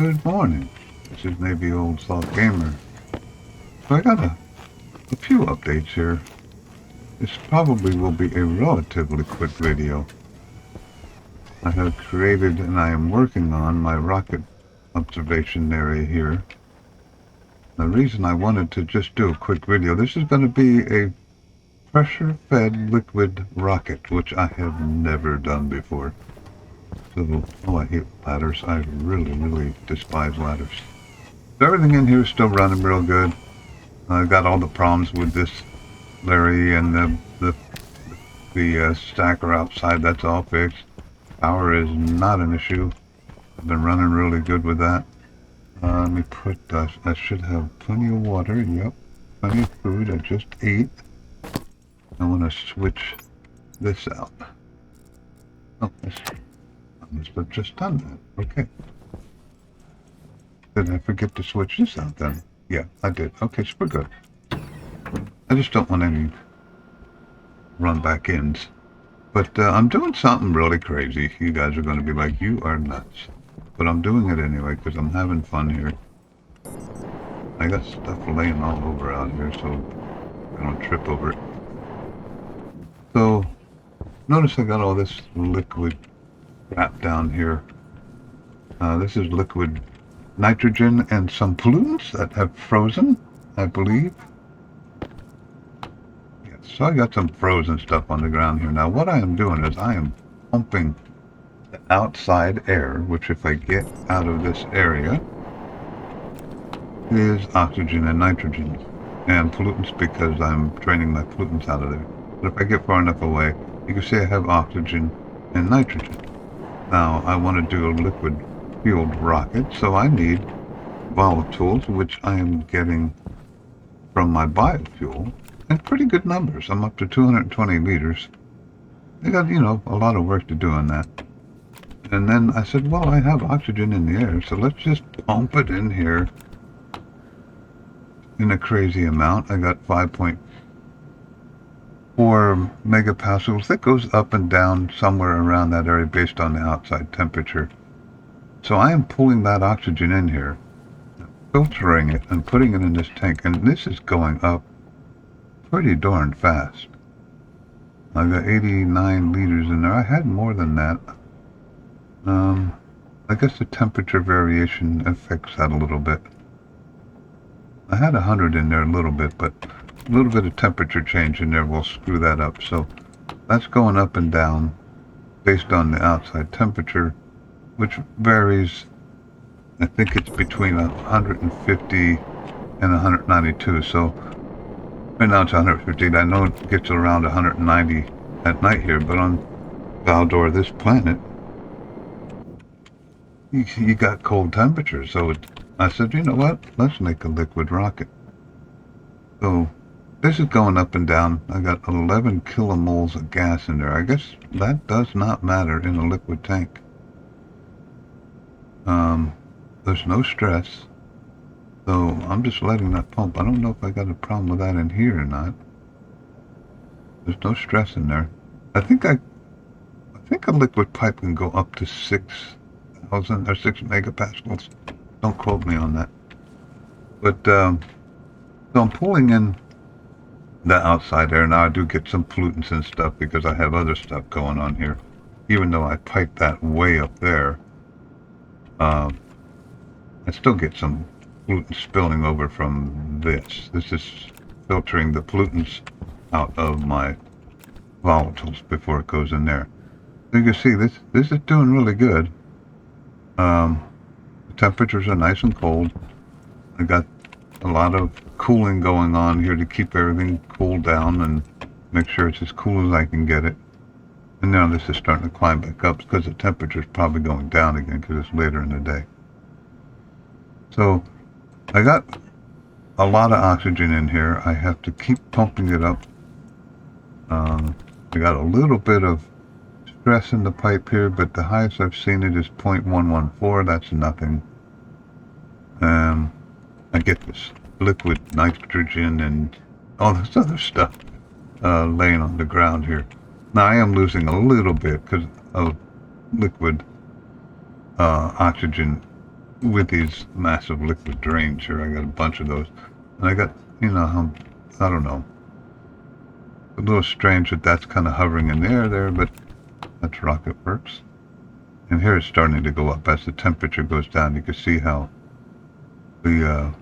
Good morning. This is maybe old Salt Gamer. So I got a few updates here. This probably will be a relatively quick video. I have created and I am working on my rocket observation area here. The reason I wanted to just do a quick video, this is going to be a pressure-fed liquid rocket, which I have never done before. So, oh, I hate ladders. I really despise ladders. So everything in here is still running real good. I got all the problems with this Larry and the stacker outside. That's all fixed. Power is not an issue. I've been running really good with that. Let me put, I should have plenty of water. Yep. Plenty of food. I just ate. I want to switch this out. Oh, I must have just done that. Okay. Did I forget to switch this out then? Yeah, I did. Okay, so we're good. I just don't want any run back ins. But I'm doing something really crazy. You guys are going to be like, you are nuts. But I'm doing it anyway because I'm having fun here. I got stuff laying all over out here, so I don't trip over it. So, notice I got all this liquid crap down here. This is liquid nitrogen and some pollutants that have frozen, I believe. Yes, so I got some frozen stuff on the ground here. Now what I am doing is I am pumping the outside air, which if I get out of this area is oxygen and nitrogen and pollutants because I'm draining my pollutants out of there. But if I get far enough away, you can see I have oxygen and nitrogen. Now I want to do a liquid fueled rocket, so I need volatiles, which I am getting from my biofuel, and pretty good numbers. I'm up to 220 liters. I got, you know, a lot of work to do on that. And then I said, well, I have oxygen in the air, so let's just pump it in here in a crazy amount. I got 5.4 megapascals. That goes up and down somewhere around that area based on the outside temperature. So I am pulling that oxygen in here, filtering it, and putting it in this tank. And this is going up pretty darn fast. I've got 89 liters in there. I had more than that. I guess the temperature variation affects that a little bit. I had 100 in there a little bit, but a little bit of temperature change in there will screw that up. So that's going up and down based on the outside temperature, which varies. I think it's between 150 and 192. So right now it's 150. I know it gets around 190 at night here, but on Baldur, this planet, you got cold temperatures. So I said, you know what? Let's make a liquid rocket. So this is going up and down. I got 11 kilomoles of gas in there. I guess that does not matter in a liquid tank. There's no stress. So I'm just letting that pump. I don't know if I got a problem with that in here or not. There's no stress in there. I think a liquid pipe can go up to 6,000 or 6 megapascals. Don't quote me on that. But so I'm pulling in the outside air. Now I do get some pollutants and stuff because I have other stuff going on here. Even though I pipe that way up there, I still get some pollutants spilling over from this. This is filtering the pollutants out of my volatiles before it goes in there. So you can see this is doing really good. The temperatures are nice and cold. I got a lot of cooling going on here to keep everything cooled down and make sure it's as cool as I can get it. And now this is starting to climb back up because the temperature is probably going down again because it's later in the day. So I got a lot of oxygen in here. I have to keep pumping it up. I got a little bit of stress in the pipe here, but the highest I've seen it is 0.114. That's nothing. I get this liquid nitrogen and all this other stuff laying on the ground here. Now I am losing a little bit because of liquid oxygen with these massive liquid drains here. I got a bunch of those. And I got, I don't know. A little strange that that's kind of hovering in the air there, but that's rocket works. And here it's starting to go up. As the temperature goes down, you can see how the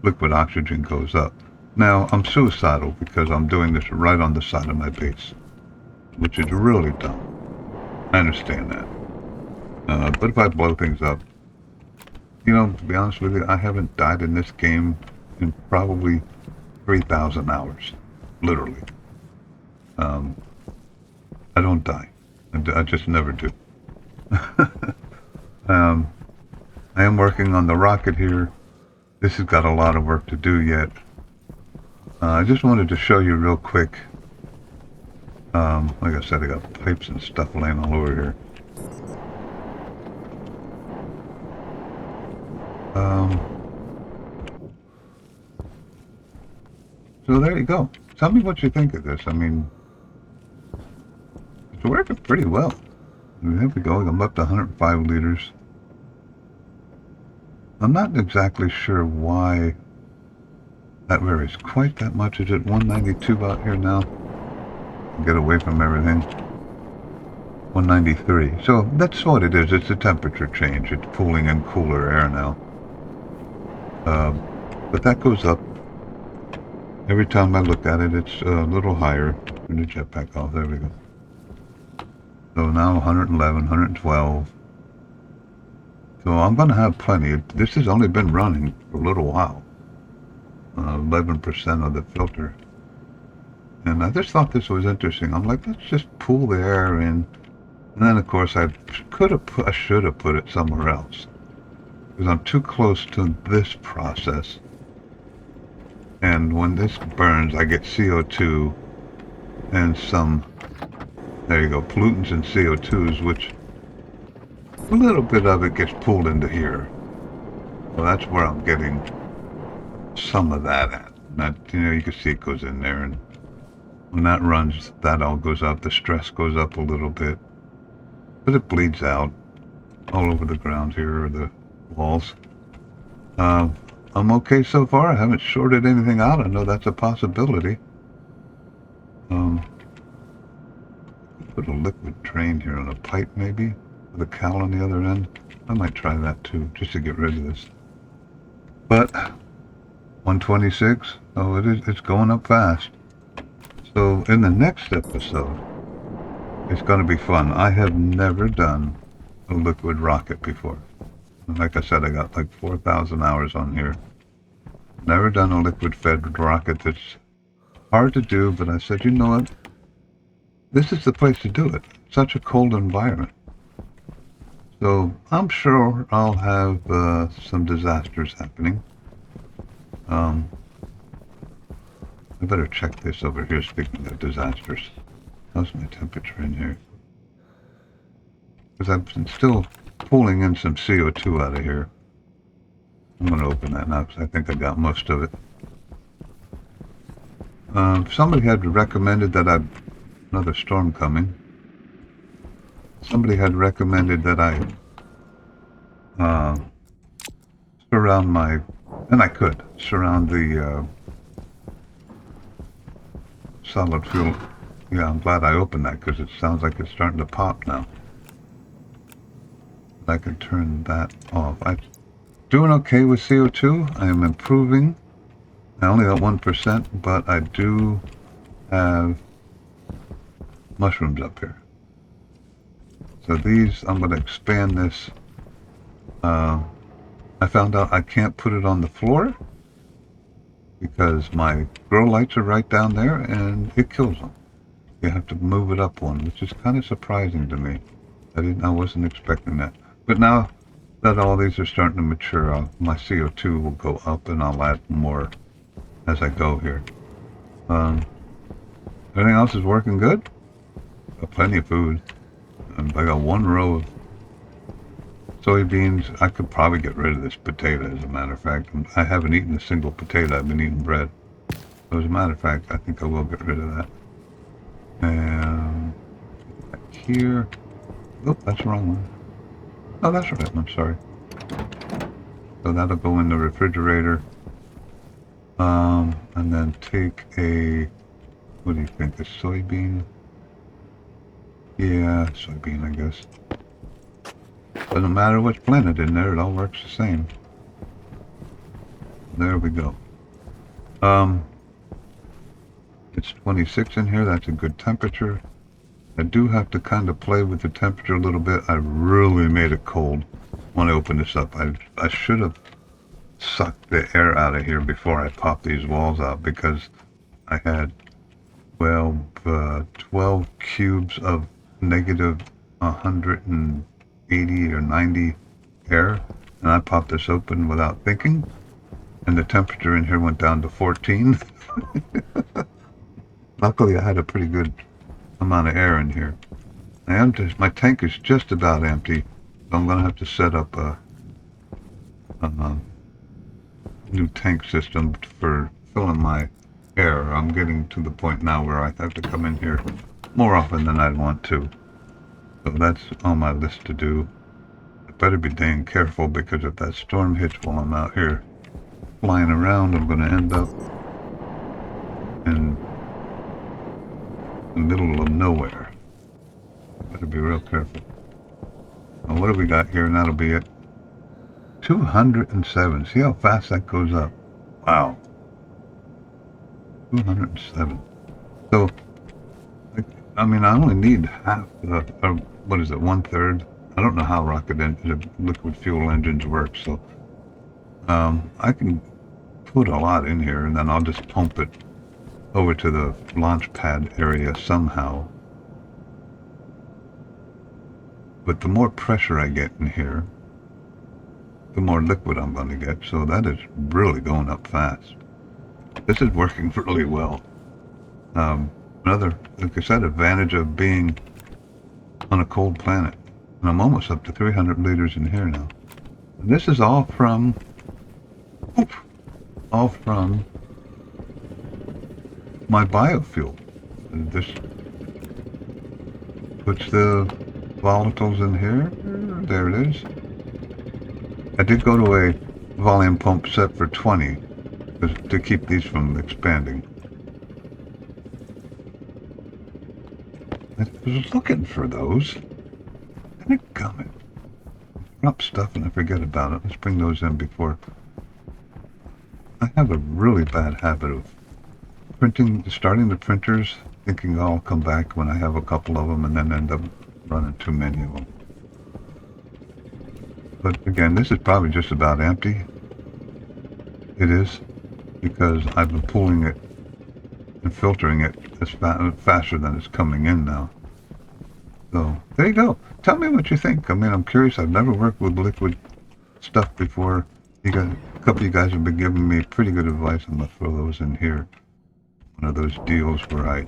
liquid oxygen goes up. Now, I'm suicidal because I'm doing this right on the side of my base, which is really dumb. I understand that. But if I blow things up, to be honest with you, I haven't died in this game in probably 3,000 hours. Literally. I don't die. I just never do. I am working on the rocket here. This has got a lot of work to do yet. I just wanted to show you real quick. Like I said, I got pipes and stuff laying all over here. So there you go. Tell me what you think of this. I mean, it's working pretty well. Here we go. I'm up to 105 liters. I'm not exactly sure why that varies quite that much. Is it 192 out here now? Get away from everything. 193. So that's what it is. It's a temperature change. It's cooling and cooler air now. But that goes up. Every time I look at it, it's a little higher. Turn the jetpack off. There we go. So now 111, 112. So I'm going to have plenty. This has only been running for a little while. 11% of the filter. And I just thought this was interesting. I'm like, let's just pull the air in. And then, of course, I should have put it somewhere else. Because I'm too close to this process. And when this burns, I get CO2 and some, there you go, pollutants and CO2s, which a little bit of it gets pulled into here. Well, that's where I'm getting some of that at. That, you can see it goes in there. And when that runs, that all goes up. The stress goes up a little bit. But it bleeds out all over the ground here, or the walls. I'm okay so far. I haven't shorted anything out. I know that's a possibility. Put a liquid drain here on a pipe maybe, with a cowl on the other end. I might try that too, just to get rid of this. But 126. Oh, it's going up fast. So in the next episode, it's going to be fun. I have never done a liquid rocket before. Like I said, I got like 4,000 hours on here. Never done a liquid-fed rocket. That's hard to do, but I said, you know what? This is the place to do it. Such a cold environment. So I'm sure I'll have some disasters happening. I better check this over here, speaking of disasters. How's my temperature in here? Because I'm still pulling in some CO2 out of here. I'm going to open that now because I think I got most of it. Somebody had recommended that another storm coming. Somebody had recommended that I surround and I could surround the solid fuel. Yeah, I'm glad I opened that because it sounds like it's starting to pop now. I can turn that off. I'm doing okay with CO2. I am improving. I only got 1%, but I do have mushrooms up here. So these, I'm going to expand this. I found out I can't put it on the floor because my grow lights are right down there and it kills them. You have to move it up one, which is kind of surprising to me. I wasn't expecting that. But now that all these are starting to mature, my CO2 will go up and I'll add more as I go here. Everything else is working good. Got plenty of food. I got one row of soybeans. I could probably get rid of this potato, as a matter of fact. I haven't eaten a single potato. I've been eating bread. So as a matter of fact, I think I will get rid of that. And back here. Oh, that's the wrong one. Oh, that's right. I'm sorry. So that'll go in the refrigerator. And then take a, what do you think, a soybean? Yeah, soybean, I guess. Doesn't matter what's blended in there, it all works the same. There we go. It's 26 in here, that's a good temperature. I do have to kind of play with the temperature a little bit. I really made it cold when I opened this up. I should have sucked the air out of here before I popped these walls out, because I had 12 cubes of negative 180 or 90 air, and I popped this open without thinking, and the temperature in here went down to 14. Luckily I had a pretty good amount of air in here. My tank is just about empty, so I'm going to have to set up a new tank system for filling my air. I'm getting to the point now where I have to come in here more often than I'd want to. So that's on my list to do. I better be dang careful, because if that storm hits while I'm out here flying around, I'm going to end up in the middle of nowhere. Better be real careful. Now, what do we got here? And that'll be it. 207. See how fast that goes up? Wow. 207. So, I mean, I only need half, what is it, 1/3? I don't know how liquid fuel engines work, so I can put a lot in here, and then I'll just pump it over to the launch pad area somehow. But the more pressure I get in here, the more liquid I'm going to get, so that is really going up fast. This is working really well. Another, like I said, advantage of being on a cold planet. And I'm almost up to 300 liters in here now. And this is all from my biofuel. This puts the volatiles in here. There it is. I did go to a volume pump set for 20 to keep these from expanding. I was looking for those. Dadgummit. Drop stuff and I forget about it. Let's bring those in before. I have a really bad habit of starting the printers, thinking I'll come back when I have a couple of them, and then end up running too many of them. But again, this is probably just about empty. It is, because I've been pulling it and filtering it as faster than it's coming in now. So there you go. Tell me what you think. I mean, I'm curious. I've never worked with liquid stuff before. A couple of you guys have been giving me pretty good advice. I'm gonna throw those in here. One of those deals where I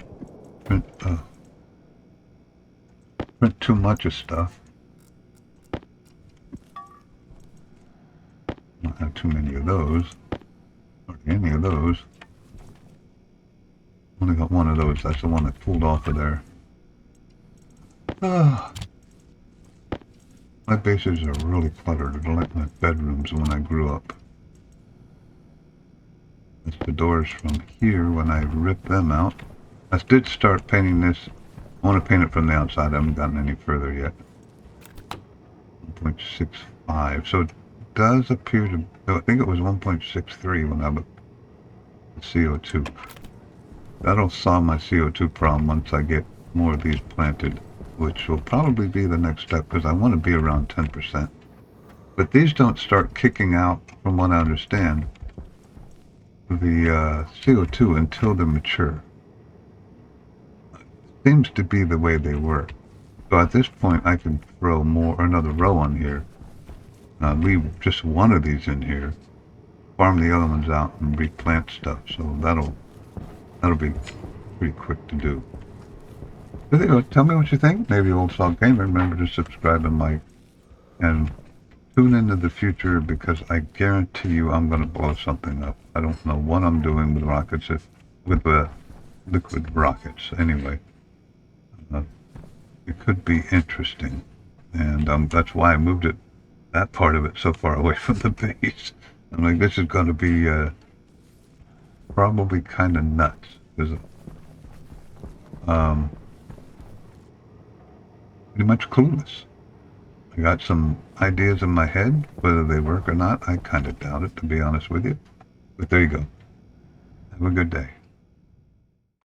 print too much of stuff. I don't have too many of those. Hardly any of those. Only got one of those. That's the one that pulled off of there. My bases are really cluttered. They're like my bedrooms when I grew up. That's the doors from here when I ripped them out. I did start painting this. I want to paint it from the outside. I haven't gotten any further yet. 1.65. So it does appear to... I think it was 1.63 when I looked at CO2. That'll solve my CO2 problem once I get more of these planted, which will probably be the next step, because I want to be around 10%. But these don't start kicking out, from what I understand, the CO2 until they're mature. Seems to be the way they work. So at this point I can throw another row on here. Leave just one of these in here, farm the other ones out, and replant stuff. So that'll be pretty quick to do. But anyway, tell me what you think. Maybe Old Salt Gamer. Remember to subscribe and like, and tune into the future, because I guarantee you I'm going to blow something up. I don't know what I'm doing with rockets, with liquid rockets. Anyway, it could be interesting, and that's why I moved it that part of it so far away from the base. I'm like, this is going to be probably kind of nuts. Because pretty much clueless. I got some ideas in my head. Whether they work or not, I kind of doubt it, to be honest with you. But there you go. Have a good day.